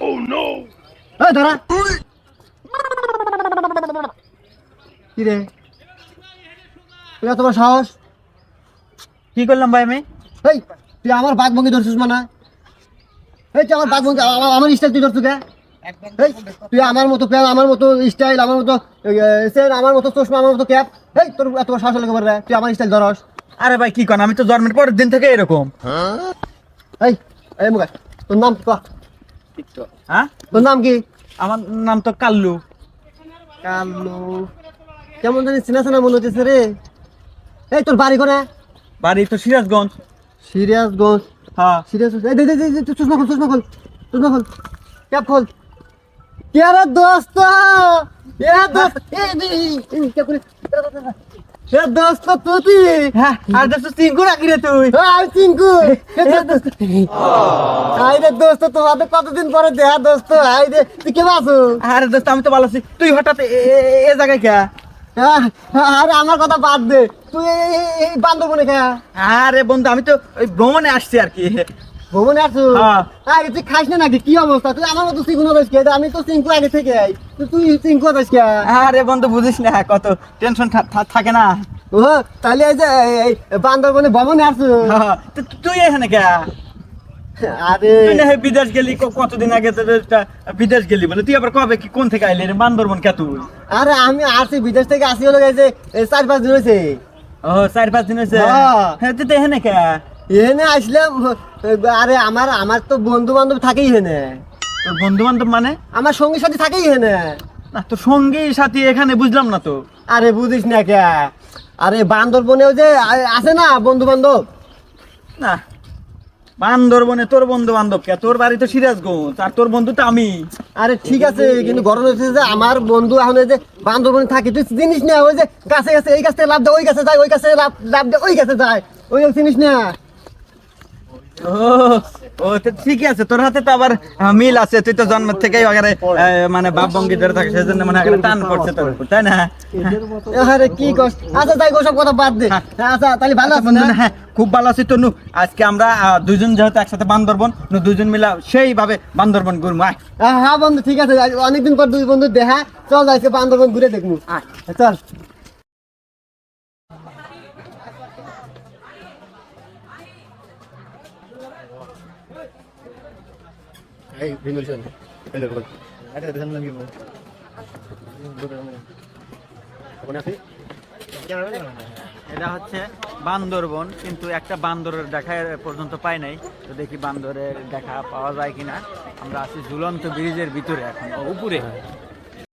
Oh no! এই ধরা কি রে তুই তোমার সাহস কি করলাম ভাই আমি? এই তুই আমার বাঘ ভঙ্গি ধরছিস মানে এই তুই আমার বাঘ ভঙ্গি আমার স্টাইল তুই ধরছিস এই তুই আমার মতো প্যান আমার মতো স্টাইল আমার মতো সেন আমার মতো চশমা আমার মতো ক্যাপ এই তোর এত সাহস হলে কেবার তুই আমার স্টাইল ধরস আরে ভাই কি কন, আমি তো জন্মের পরের দিন থেকে এরকম। এই এই মুখা তোর নাম ক হ্যাঁ, তোর নাম কি? আমার নাম তো কাল্লু। কালো কেমন জানি চেনা চেনা মনে হচ্ছে রে। এই তোর বাড়ি কোনে? বাড়ি তো সিরাজগঞ্জ। সিরিয়াসগঞ্জ? হ্যাঁ। সিরিয়াস এই দে দে দে তুই চশমা খোল ক্যাপ খোল কে রে দোস্ত এ দোস্ত এই ক্যাপ খোল এ দোস্ত তুই হ্যাঁ, আর দোস্ত চিঙ্কু রাখি রে তুই। আই চিঙ্কু আই রে দোস্ত তোমাদের কতদিন পরে দেখা দোস্ত আই রে তুই কেমন আছো? আরে দোস্ত আমি তো ভালো আছি, তুই হঠাৎ এ জায়গায় কে? আরে আমার কথা বাদ দে তুই এই বান্দরবনে কে? আরে বন্ধু আমি তো ওই ভ্রমণে আসছি আর কি। ভ্রমণে আছো? হ্যাঁ। আরে তুই খাইস না নাকি? কি অবস্থা? তুই আমার মতো চিঙ্কু দাস কে? আমি তো চিঙ্কু আগে থেকে আই তুই চিঙ্কু দাস কে? আরে বন্ধু বুঝিস না, কত টেনশন থাকে না। ও তাহলে এই যে এই বান্দরবনে ভ্রমণে আসছো? হ্যাঁ, তুই এখানে কে? আরে তুই না বিদেশ গেলি, কতদিন আগে তো বিদেশ গেলি বলে, তুই আবার কবে কি কোন থেকে আইলি রে? বান্দরবন কে তুই? আরে আমি আসছি বিদেশ থেকে আসি হলো এই যে 4-5 দিন হয়েছে। ও 4-5 দিন হয়েছে? হ্যাঁ। হ্যাঁ, তুই তো এখানে কে? এখানে আসলাম। আরে আমার তো বন্ধু বান্ধব থাকেই এখানে। তোর বন্ধু বান্ধব মানে? আমার সঙ্গী সাথী থাকেই এখানে। না, তোর সঙ্গী সাথী এখানে বুঝলাম না তো। আরে বুঝিস না কে? আরে বান্দরবনেও যে আছে না বন্ধু বান্ধব। না, বান্দরবনে তোর বন্ধু বান্ধব কে? তোর বাড়ি তো সিরাজগঞ্জ, আর তোর বন্ধু তো আমি। আরে ঠিক আছে কিন্তু গরম হচ্ছে যে আমার বন্ধু এখন এই যে বান্দরবনে থাকে তুই চিনিস না? ওই যে গাছে গাছে এই গাছ থেকে লাভ দেয় ওই গাছে যায়, ওই গাছে লাভ দেয় ওই গাছে যায়, ওই চিনিস না? ও ও তো ঠিকই আছে, তোর হাতে তো আবার মিল আছে, তুই তো জন্ম থেকেই আগে মানে বাপ বঙ্গি ধরে থাকে, সেজন্য মানে আগে টান পড়ছে তোর উপর, তাই না? আরে কি কষ্ট। আচ্ছা তাই ওসব কথা বাদ দে। আচ্ছা তাহলে ভালো আছো না? হ্যাঁ, খুব ভালো আছি তো। আজকে আমরা দুজন যেহেতু একসাথে বান্দরবন, দুজন মিলা সেইভাবে বান্দরবন ঘুরবো। আয়। হ্যাঁ বন্ধু ঠিক আছে, অনেকদিন পর দুই বন্ধু দেখা, চল আজকে বান্দরবন ঘুরে দেখবো। চল। এটা হচ্ছে বান্দরবন, কিন্তু একটা বান্দরের দেখা এ পর্যন্ত পাই নাই, তো দেখি বান্দরের দেখা পাওয়া যায় কিনা। আমরা আছি ঝুলন্ত ব্রিজের ভিতরে, এখন উপরে।